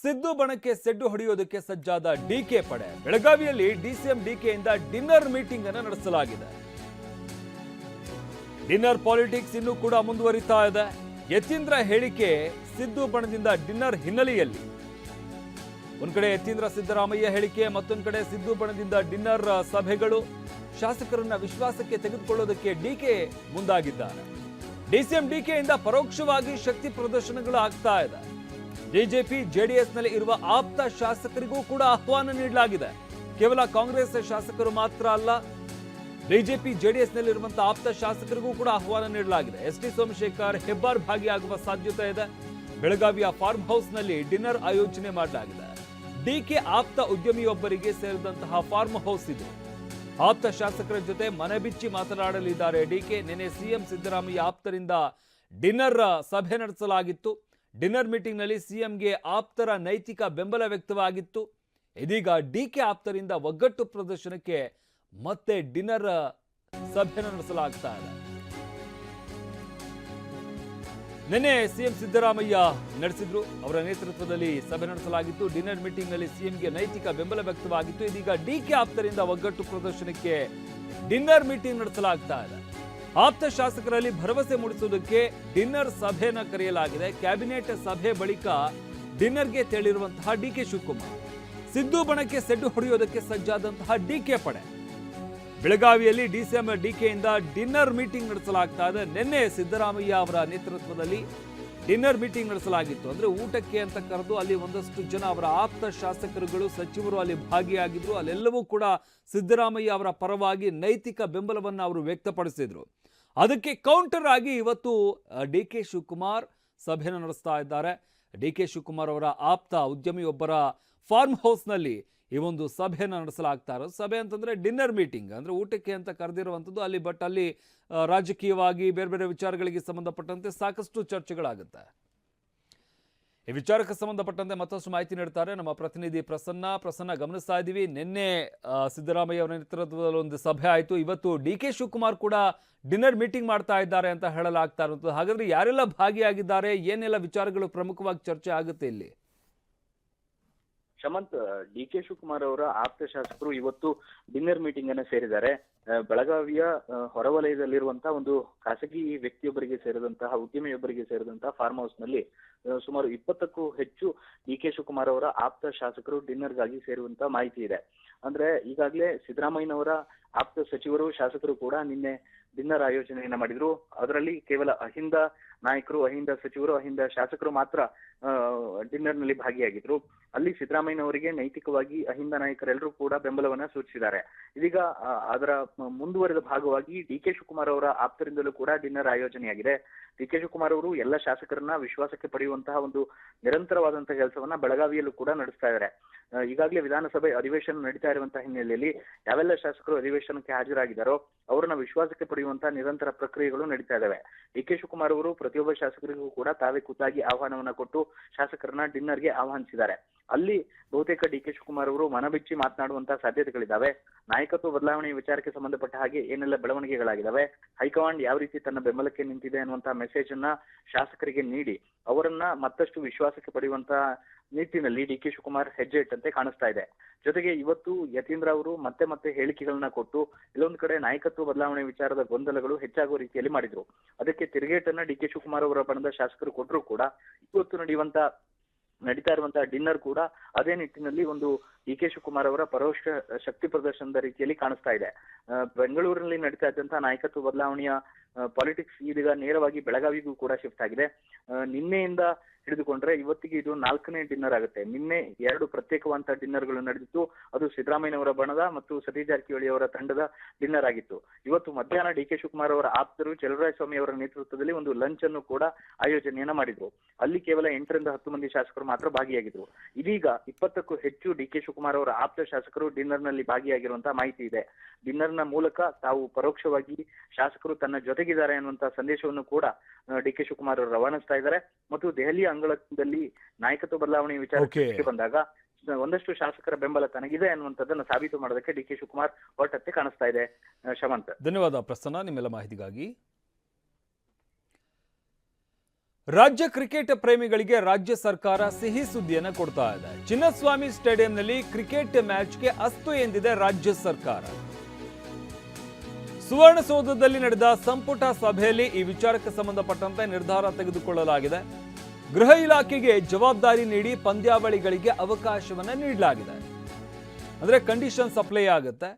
Siddu ಬಣಕ್ಕೆ ಸೆಡ್ಡು ಹೊಡೆಯೋದಕ್ಕೆ ಸಜ್ಜಾದ DK ಪಡೆ ಬೆಳಗಾವಿಯಲ್ಲಿ DCM ಡಿಕೆಯಿಂದ dinner meeting ಅನ್ನು ನಡೆಸಲಾಗಿದೆ. ಡಿನ್ನರ್ ಪಾಲಿಟಿಕ್ಸ್ ಇನ್ನೂ ಕೂಡ ಮುಂದುವರಿತಾ ಇದೆ. ಯತೀಂದ್ರ ಹೇಳಿಕೆ ಸಿದ್ದು ಬಣದಿಂದ ಡಿನ್ನರ್ ಹಿನ್ನೆಲೆಯಲ್ಲಿ ಒಂದ್ ಕಡೆ ಯತೀಂದ್ರ ಸಿದ್ದರಾಮಯ್ಯ ಹೇಳಿಕೆ, ಮತ್ತೊಂದು ಕಡೆ ಸಿದ್ದು ಬಣದಿಂದ ಡಿನ್ನರ್ ಸಭೆಗಳು, ಶಾಸಕರನ್ನ ವಿಶ್ವಾಸಕ್ಕೆ ತೆಗೆದುಕೊಳ್ಳೋದಕ್ಕೆ ಡಿಕೆ ಮುಂದಾಗಿದ್ದಾರೆ. ಡಿಸಿಎಂ ಡಿಕೆಯಿಂದ ಪರೋಕ್ಷವಾಗಿ ಶಕ್ತಿ ಪ್ರದರ್ಶನಗಳು ಆಗ್ತಾ ಇದೆ. ಬಿಜೆಪಿ ಜೆಡಿಎಸ್ನಲ್ಲಿ ಇರುವ ಆಪ್ತ ಶಾಸಕರಿಗೂ ಕೂಡ ಆಹ್ವಾನ ನೀಡಲಾಗಿದೆ. ಕೇವಲ ಕಾಂಗ್ರೆಸ್ ಶಾಸಕರು ಮಾತ್ರ ಅಲ್ಲ, ಬಿಜೆಪಿ ಜೆಡಿಎಸ್ನಲ್ಲಿರುವಂತಹ ಆಪ್ತ ಶಾಸಕರಿಗೂ ಕೂಡ ಆಹ್ವಾನ ನೀಡಲಾಗಿದೆ. ಎಸ್.ಟಿ. ಸೋಮಶೇಖರ್ ಹೆಬ್ಬಾರ್ ಭಾಗಿಯಾಗುವ ಸಾಧ್ಯತೆ ಇದೆ. ಬೆಳಗಾವಿಯ ಫಾರ್ಮ್ ಹೌಸ್ನಲ್ಲಿ ಡಿನ್ನರ್ ಆಯೋಜನೆ ಮಾಡಲಾಗಿದೆ. ಡಿಕೆ ಆಪ್ತ ಉದ್ಯಮಿಯೊಬ್ಬರಿಗೆ ಸೇರಿದಂತಹ ಫಾರ್ಮ್ ಹೌಸ್ ಇದು. ಆಪ್ತ ಶಾಸಕರ ಜೊತೆ ಮನೆ ಬಿಚ್ಚಿ ಮಾತನಾಡಲಿದ್ದಾರೆ ಡಿಕೆ. ನಿನ್ನೆ ಸಿಎಂ ಸಿದ್ದರಾಮಯ್ಯ ಆಪ್ತರಿಂದ ಡಿನ್ನರ್ ಸಭೆ ನಡೆಸಲಾಗಿತ್ತು. ಡಿನ್ನರ್ ಮೀಟಿಂಗ್ನಲ್ಲಿ ಸಿಎಂಗೆ ಆಪ್ತರ ನೈತಿಕ ಬೆಂಬಲ ವ್ಯಕ್ತವಾಗಿತ್ತು. ಇದೀಗ ಡಿಕೆ ಆಪ್ತರಿಂದ ಒಗ್ಗಟ್ಟು ಪ್ರದರ್ಶನಕ್ಕೆ ಮತ್ತೆ ಡಿನ್ನರ್ ಸಭೆ ನಡೆಸಲಾಗ್ತಾ ಇದೆ. ನಿನ್ನೆ ಸಿಎಂ ಸಿದ್ದರಾಮಯ್ಯ ನಡೆಸಿದ್ರು, ಅವರ ನೇತೃತ್ವದಲ್ಲಿ ಸಭೆ ನಡೆಸಲಾಗಿತ್ತು. ಡಿನ್ನರ್ ಮೀಟಿಂಗ್ನಲ್ಲಿ ಸಿಎಂಗೆ ನೈತಿಕ ಬೆಂಬಲ ವ್ಯಕ್ತವಾಗಿತ್ತು. ಇದೀಗ ಡಿಕೆ ಆಪ್ತರಿಂದ ಒಗ್ಗಟ್ಟು ಪ್ರದರ್ಶನಕ್ಕೆ ಡಿನ್ನರ್ ಮೀಟಿಂಗ್ ನಡೆಸಲಾಗ್ತಾ ಇದೆ. ಆಪ್ತ ಶಾಸಕರಲ್ಲಿ ಭರವಸೆ ಮೂಡಿಸುವುದಕ್ಕೆ ಡಿನ್ನರ್ ಸಭೆಯನ್ನ ಕರೆಯಲಾಗಿದೆ. ಕ್ಯಾಬಿನೆಟ್ ಸಭೆ ಬಳಿಕ ಡಿನ್ನರ್ಗೆ ತೆರಳಿರುವಂತಹ ಡಿಕೆ ಶಿವಕುಮಾರ್, ಸಿದ್ದು ಬಣಕ್ಕೆ ಸೆಡ್ಡು ಹೊಡೆಯೋದಕ್ಕೆ ಸಜ್ಜಾದಂತಹ ಡಿಕೆ ಪಡೆ ಬೆಳಗಾವಿಯಲ್ಲಿ ಡಿಸಿಎಂ ಡಿಕೆಯಿಂದ ಡಿನ್ನರ್ ಮೀಟಿಂಗ್ ನಡೆಸಲಾಗ್ತಾ ಇದೆ. ನಿನ್ನೆ ಸಿದ್ದರಾಮಯ್ಯ ಅವರ ನೇತೃತ್ವದಲ್ಲಿ ಡಿನ್ನರ್ ಮೀಟಿಂಗ್ ನಡೆಸಲಾಗಿತ್ತು. ಅಂದ್ರೆ ಊಟಕ್ಕೆ ಅಂತ ಕರೆದು ಅಲ್ಲಿ ಒಂದಷ್ಟು ಜನ ಅವರ ಆಪ್ತ ಶಾಸಕರುಗಳು, ಸಚಿವರು ಅಲ್ಲಿ ಭಾಗಿಯಾಗಿದ್ರು. ಅಲ್ಲೆಲ್ಲವೂ ಕೂಡ ಸಿದ್ದರಾಮಯ್ಯ ಅವರ ಪರವಾಗಿ ನೈತಿಕ ಬೆಂಬಲವನ್ನು ಅವರು ವ್ಯಕ್ತಪಡಿಸಿದ್ರು. ಅದಕ್ಕೆ ಕೌಂಟರ್ ಆಗಿ ಇವತ್ತು ಡಿಕೆ ಶಿವಕುಮಾರ್ ಸಭೆಯನ್ನು ನಡೆಸ್ತಾ ಇದ್ದಾರೆ. ಡಿಕೆ ಶಿವಕುಮಾರ್ ಅವರ ಆಪ್ತ ಉದ್ಯಮಿಯೊಬ್ಬರ ಫಾರ್ಮ್ ಹೌಸ್ನಲ್ಲಿ ಈ ಒಂದು ಸಭೆಯನ್ನು ನಡೆಸಲಾಗ್ತಾ ಇರೋದು. ಸಭೆ ಅಂತಂದ್ರೆ ಡಿನ್ನರ್ ಮೀಟಿಂಗ್, ಅಂದ್ರೆ ಊಟಕ್ಕೆ ಅಂತ ಕರೆದಿರುವಂಥದ್ದು ಅಲ್ಲಿ. ಬಟ್ ಅಲ್ಲಿ ರಾಜಕೀಯವಾಗಿ ಬೇರೆ ಬೇರೆ ವಿಚಾರಗಳಿಗೆ ಸಂಬಂಧಪಟ್ಟಂತೆ ಸಾಕಷ್ಟು ಚರ್ಚೆಗಳಾಗುತ್ತೆ. ಈ ವಿಚಾರಕ್ಕೆ ಸಂಬಂಧಪಟ್ಟಂತೆ ಮತ್ತಷ್ಟು ಮಾಹಿತಿ ನೀಡ್ತಾರೆ ನಮ್ಮ ಪ್ರತಿನಿಧಿ ಪ್ರಸನ್ನ. ಗಮನಿಸ್ತಾ ಇದ್ದೀವಿ, ನಿನ್ನೆ ಸಿದ್ದರಾಮಯ್ಯ ಅವರ ನೇತೃತ್ವದಲ್ಲಿ ಒಂದು ಸಭೆ ಆಯಿತು. ಇವತ್ತು ಡಿಕೆ ಶಿವಕುಮಾರ್ ಕೂಡ ಡಿನ್ನರ್ ಮೀಟಿಂಗ್ ಮಾಡ್ತಾ ಇದ್ದಾರೆ ಅಂತ ಹೇಳಲಾಗ್ತಾ ಇರುವಂಥದ್ದು. ಹಾಗಾದ್ರೆ ಯಾರೆಲ್ಲ ಭಾಗಿಯಾಗಿದ್ದಾರೆ, ಏನೆಲ್ಲ ವಿಚಾರಗಳು ಪ್ರಮುಖವಾಗಿ ಚರ್ಚೆ ಆಗುತ್ತೆ ಇಲ್ಲಿ? ಶಮಂತ್, ಡಿಕೆ ಶಿವಕುಮಾರ್ ಅವರ ಆಪ್ತ ಶಾಸಕರು ಇವತ್ತು ಡಿನ್ನರ್ ಮೀಟಿಂಗ್ ಅನ್ನ ಸೇರಿದ್ದಾರೆ. ಬೆಳಗಾವಿಯ ಹೊರವಲಯದಲ್ಲಿರುವಂತಹ ಒಂದು ಖಾಸಗಿ ವ್ಯಕ್ತಿಯೊಬ್ಬರಿಗೆ ಸೇರಿದಂತಹ, ಉದ್ಯಮಿಯೊಬ್ಬರಿಗೆ ಸೇರಿದಂತಹ ಫಾರ್ಮ್ ಹೌಸ್ ನಲ್ಲಿ ಸುಮಾರು 20ಕ್ಕೂ ಹೆಚ್ಚು ಡಿಕೆ ಶಿವಕುಮಾರ್ ಅವರ ಆಪ್ತ ಶಾಸಕರು ಡಿನ್ನರ್ಗಾಗಿ ಸೇರುವಂತಹ ಮಾಹಿತಿ ಇದೆ. ಅಂದ್ರೆ ಈಗಾಗಲೇ ಸಿದ್ದರಾಮಯ್ಯನವರ ಆಪ್ತ ಸಚಿವರು, ಶಾಸಕರು ಕೂಡ ನಿನ್ನೆ ಡಿನ್ನರ್ ಆಯೋಜನೆಯನ್ನ ಮಾಡಿದ್ರು. ಅದರಲ್ಲಿ ಕೇವಲ ಅಹಿಂದ ನಾಯಕರು, ಅಹಿಂದ ಸಚಿವರು, ಅಹಿಂದ ಶಾಸಕರು ಮಾತ್ರ ಡಿನ್ನರ್ ನಲ್ಲಿ ಭಾಗಿಯಾಗಿದ್ರು. ಅಲ್ಲಿ ಸಿದ್ದರಾಮಯ್ಯನವರಿಗೆ ನೈತಿಕವಾಗಿ ಅಹಿಂದ ನಾಯಕರೆಲ್ಲರೂ ಕೂಡ ಬೆಂಬಲವನ್ನ ಸೂಚಿಸಿದ್ದಾರೆ. ಇದೀಗ ಅದರ ಮುಂದುವರೆದ ಭಾಗವಾಗಿ ಡಿಕೆ ಶಿವಕುಮಾರ್ ಅವರ ಆಪ್ತರಿಂದಲೂ ಕೂಡ ಡಿನ್ನರ್ ಆಯೋಜನೆಯಾಗಿದೆ. ಡಿಕೆ ಶಿವಕುಮಾರ್ ಅವರು ಎಲ್ಲ ಶಾಸಕರನ್ನ ವಿಶ್ವಾಸಕ್ಕೆ ಪಡೆಯುವಂತಹ ಒಂದು ನಿರಂತರವಾದಂತಹ ಕೆಲಸವನ್ನ ಬೆಳಗಾವಿಯಲ್ಲೂ ಕೂಡ ನಡೆಸ್ತಾ ಇದ್ದಾರೆ. ಈಗಾಗಲೇ ವಿಧಾನಸಭೆ ಅಧಿವೇಶನ ನಡೀತಾ ಇರುವಂತಹ ಹಿನ್ನೆಲೆಯಲ್ಲಿ ಯಾವೆಲ್ಲ ಶಾಸಕರು ಅಧಿವೇಶನಕ್ಕೆ ಹಾಜರಾಗಿದ್ದಾರೋ ಅವರನ್ನ ವಿಶ್ವಾಸಕ್ಕೆ ಪಡೆಯುವಂತಹ ನಿರಂತರ ಪ್ರಕ್ರಿಯೆಗಳು ನಡೀತಾ ಇದ್ದಾವೆ. ಡಿಕೆ ಶಿವಕುಮಾರ್ ಅವರು ಪ್ರತಿಯೊಬ್ಬ ಶಾಸಕರಿಗೂ ಕೂಡ ತಾವೇ ಖುದ್ದಾಗಿ ಆಹ್ವಾನವನ್ನ ಕೊಟ್ಟು ಶಾಸಕರನ್ನ ಡಿನ್ನರ್ಗೆ ಆಹ್ವಾನಿಸಿದ್ದಾರೆ. ಅಲ್ಲಿ ಬಹುತೇಕ ಡಿಕೆ ಶಿವಕುಮಾರ್ ಅವರು ಮನಬಿಚ್ಚಿ ಮಾತನಾಡುವಂತಹ ಸಾಧ್ಯತೆಗಳಿದ್ದಾವೆ. ನಾಯಕತ್ವ ಬದಲಾವಣೆ ವಿಚಾರಕ್ಕೆ ಸಂಬಂಧಪಟ್ಟ ಹಾಗೆ ಏನೆಲ್ಲ ಬೆಳವಣಿಗೆಗಳಾಗಿದ್ದಾವೆ, ಹೈಕಮಾಂಡ್ ಯಾವ ರೀತಿ ತನ್ನ ಬೆಂಬಲಕ್ಕೆ ನಿಂತಿದೆ ಅನ್ನುವಂತಹ ಮೆಸೇಜ್ ಅನ್ನ ಶಾಸಕರಿಗೆ ನೀಡಿ ಅವರನ್ನ ಮತ್ತಷ್ಟು ವಿಶ್ವಾಸಕ್ಕೆ ಪಡೆಯುವಂತಹ ನಿಟ್ಟಿನಲ್ಲಿ ಡಿಕೆ ಶಿವಕುಮಾರ್ ಹೆಜ್ಜೆ ಇಟ್ಟಂತೆ ಕಾಣಿಸ್ತಾ ಇದೆ. ಜೊತೆಗೆ ಇವತ್ತು ಯತೀಂದ್ರ ಅವರು ಮತ್ತೆ ಹೇಳಿಕೆಗಳನ್ನ ಕೊಟ್ಟು ಇಲ್ಲೊಂದು ಕಡೆ ನಾಯಕತ್ವ ಬದಲಾವಣೆ ವಿಚಾರದ ಗೊಂದಲಗಳು ಹೆಚ್ಚಾಗುವ ರೀತಿಯಲ್ಲಿ ಮಾಡಿದ್ರು. ಅದಕ್ಕೆ ತಿರುಗೇಟನ್ನ ಡಿಕೆ ಶಿವಕುಮಾರ್ ಅವರ ಬಣದ ಶಾಸಕರು ಕೊಟ್ಟರು ಕೂಡ ಇವತ್ತು ನಡೀತಾ ಇರುವಂತಹ ಡಿನ್ನರ್ ಕೂಡ ಅದೇ ನಿಟ್ಟಿನಲ್ಲಿ ಒಂದು ಡಿಕೆ ಶಿವಕುಮಾರ್ ಅವರ ಪರೋಕ್ಷ ಶಕ್ತಿ ಪ್ರದರ್ಶನದ ರೀತಿಯಲ್ಲಿ ಕಾಣಿಸ್ತಾ ಇದೆ. ಬೆಂಗಳೂರಿನಲ್ಲಿ ನಡೀತಾ ಇದ್ದಂತಹ ನಾಯಕತ್ವ ಬದಲಾವಣೆಯ ಪಾಲಿಟಿಕ್ಸ್ ಇದೀಗ ನೇರವಾಗಿ ಬೆಳಗಾವಿಗೂ ಕೂಡ ಶಿಫ್ಟ್ ಆಗಿದೆ. ನಿನ್ನೆಯಿಂದ ಹಿಡಿದುಕೊಂಡ್ರೆ ಇವತ್ತಿಗೆ ಇದು 4ನೇ ಡಿನ್ನರ್ ಆಗುತ್ತೆ. ನಿನ್ನೆ 2 ಪ್ರತ್ಯೇಕವಾದಂತಹ ಡಿನ್ನರ್ಗಳು ನಡೆದಿತ್ತು. ಅದು ಸಿದ್ದರಾಮಯ್ಯನವರ ಬಣದ ಮತ್ತು ಸತೀಶ್ ಜಾರಕಿಹೊಳಿ ಅವರ ತಂಡದ ಡಿನ್ನರ್ ಆಗಿತ್ತು. ಇವತ್ತು ಮಧ್ಯಾಹ್ನ ಡಿಕೆ ಶಿವಕುಮಾರ್ ಅವರ ಆಪ್ತರು ಚಲುವರಾಯಸ್ವಾಮಿ ಅವರ ನೇತೃತ್ವದಲ್ಲಿ ಒಂದು ಲಂಚ್ ಅನ್ನು ಕೂಡ ಆಯೋಜನೆಯನ್ನ ಮಾಡಿದ್ರು. ಅಲ್ಲಿ ಕೇವಲ 8ರಿಂದ 10 ಮಂದಿ ಶಾಸಕರು ಮಾತ್ರ ಭಾಗಿಯಾಗಿದ್ರು. ಇದೀಗ 20ಕ್ಕೂ ಹೆಚ್ಚು ಡಿಕೆ ಶಿವಕುಮಾರ್ ಅವರ ಆಪ್ತ ಶಾಸಕರು ಡಿನ್ನರ್ ನಲ್ಲಿ ಭಾಗಿಯಾಗಿರುವಂತಹ ಮಾಹಿತಿ ಇದೆ. ಡಿನ್ನರ್ ನ ಮೂಲಕ ತಾವು ಪರೋಕ್ಷವಾಗಿ ಶಾಸಕರು ತನ್ನ ಜೊತೆಗಿದ್ದಾರೆ ಅನ್ನುವಂತಹ ಸಂದೇಶವನ್ನು ಕೂಡ ಡಿಕೆ ಶಿವಕುಮಾರ್ ಅವರು ರವಾನಿಸ್ತಾ ಇದ್ದಾರೆ. ಮತ್ತು ದೆಹಲಿಯ ಅಂಗಳದಲ್ಲಿ ನಾಯಕತ್ವ ಬದಲಾವಣೆ ವಿಚಾರಕ್ಕೆ ಬಂದಾಗ ಒಂದಷ್ಟು ಶಾಸಕರ ಬೆಂಬಲ ತನಗಿದೆ ಅನ್ನುವಂಥದ್ದನ್ನು ಸಾಬೀತು ಮಾಡೋದಕ್ಕೆ ಡಿಕೆ ಶಿವಕುಮಾರ್ ಹೊರಟಂತೆ ಕಾಣಿಸ್ತಾ ಇದೆ. ಶಮಂತ್, ಧನ್ಯವಾದ ಪ್ರಸನ್ನ ನಿಮ್ಮೆಲ್ಲ ಮಾಹಿತಿಗಾಗಿ. ರಾಜ್ಯ ಕ್ರಿಕೆಟ್ ಪ್ರೇಮಿಗಳಿಗೆ ರಾಜ್ಯ ಸರ್ಕಾರ ಸಿಹಿ ಸುದ್ದಿಯನ್ನು ಕೊಡ್ತಾ ಇದೆ. ಚಿನ್ನಸ್ವಾಮಿ ಸ್ಟೇಡಿಯಂನಲ್ಲಿ ಕ್ರಿಕೆಟ್ ಮ್ಯಾಚ್ಗೆ ಅಸ್ತು ಎಂದಿದೆ ರಾಜ್ಯ ಸರ್ಕಾರ. ಸುವರ್ಣಸೌಧದಲ್ಲಿ ನಡೆದ ಸಂಪುಟ ಸಭೆಯಲ್ಲಿ ಈ ವಿಚಾರಕ್ಕೆ ಸಂಬಂಧಪಟ್ಟಂತೆ ನಿರ್ಧಾರ ತೆಗೆದುಕೊಳ್ಳಲಾಗಿದೆ. ಗೃಹ ಇಲಾಖೆಗೆ ಜವಾಬ್ದಾರಿ ನೀಡಿ ಪಂದ್ಯಾವಳಿಗಳಿಗೆ ಅವಕಾಶವನ್ನು ನೀಡಲಾಗಿದೆ. ಅಂದ್ರೆ ಕಂಡೀಷನ್ಸ್ ಅಪ್ಲೈ ಆಗುತ್ತೆ.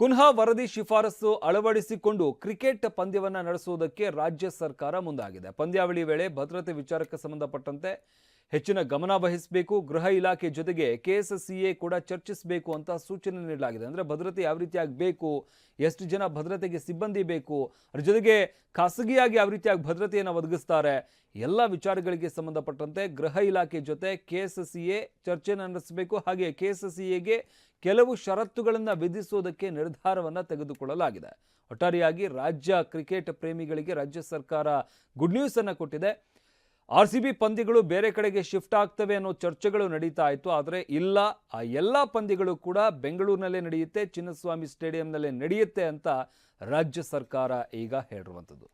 ಪುನಃ ವರದಿ ಶಿಫಾರಸು ಅಳವಡಿಸಿಕೊಂಡು ಕ್ರಿಕೆಟ್ ಪಂದ್ಯವನ್ನು ನಡೆಸುವುದಕ್ಕೆ ರಾಜ್ಯ ಸರ್ಕಾರ ಮುಂದಾಗಿದೆ. ಪಂದ್ಯಾವಳಿ ವೇಳೆ ಭದ್ರತೆ ವಿಚಾರಕ್ಕೆ ಸಂಬಂಧಪಟ್ಟಂತೆ ಹೆಚ್ಚಿನ ಗಮನ ವಹಿಸಬೇಕು. ಗೃಹ ಇಲಾಖೆ ಜೊತೆಗೆ KSCA ಕೂಡ ಚರ್ಚಿಸಬೇಕು ಅಂತ ಸೂಚನೆ ನೀಡಲಾಗಿದೆ. ಅಂದರೆ ಭದ್ರತೆ ಯಾವ ರೀತಿ ಆಗಬೇಕು, ಎಷ್ಟು ಜನ ಭದ್ರತೆಗೆ ಸಿಬ್ಬಂದಿ ಬೇಕು, ಅದ್ರ ಜೊತೆಗೆ ಖಾಸಗಿಯಾಗಿ ಯಾವ ರೀತಿಯಾಗಿ ಭದ್ರತೆಯನ್ನು ಒದಗಿಸ್ತಾರೆ, ಎಲ್ಲ ವಿಚಾರಗಳಿಗೆ ಸಂಬಂಧಪಟ್ಟಂತೆ ಗೃಹ ಇಲಾಖೆ ಜೊತೆ KSCA ಚರ್ಚೆಯನ್ನು ನಡೆಸಬೇಕು. ಹಾಗೆ KSCAಗೆ ಕೆಲವು ಷರತ್ತುಗಳನ್ನು ವಿಧಿಸುವುದಕ್ಕೆ ನಿರ್ಧಾರವನ್ನು ತೆಗೆದುಕೊಳ್ಳಲಾಗಿದೆ. ಒಟ್ಟಾರೆಯಾಗಿ ರಾಜ್ಯ ಕ್ರಿಕೆಟ್ ಪ್ರೇಮಿಗಳಿಗೆ ರಾಜ್ಯ ಸರ್ಕಾರ ಗುಡ್ ನ್ಯೂಸ್ ಅನ್ನು ಕೊಟ್ಟಿದೆ. RCB ಪಂದ್ಯಗಳು ಬೇರೆ ಕಡೆಗೆ ಶಿಫ್ಟ್ ಆಗ್ತವೆ ಅನ್ನೋ ಚರ್ಚೆಗಳು ನಡೀತಾ ಇತ್ತು. ಆದರೆ ಇಲ್ಲ, ಆ ಎಲ್ಲ ಪಂದ್ಯಗಳು ಕೂಡ ಬೆಂಗಳೂರಿನಲ್ಲೇ ನಡೆಯುತ್ತೆ, ಚಿನ್ನಸ್ವಾಮಿ ಸ್ಟೇಡಿಯಂನಲ್ಲೇ ನಡೆಯುತ್ತೆ ಅಂತ ರಾಜ್ಯ ಸರ್ಕಾರ ಈಗ ಹೇಳಿರುವಂಥದ್ದು.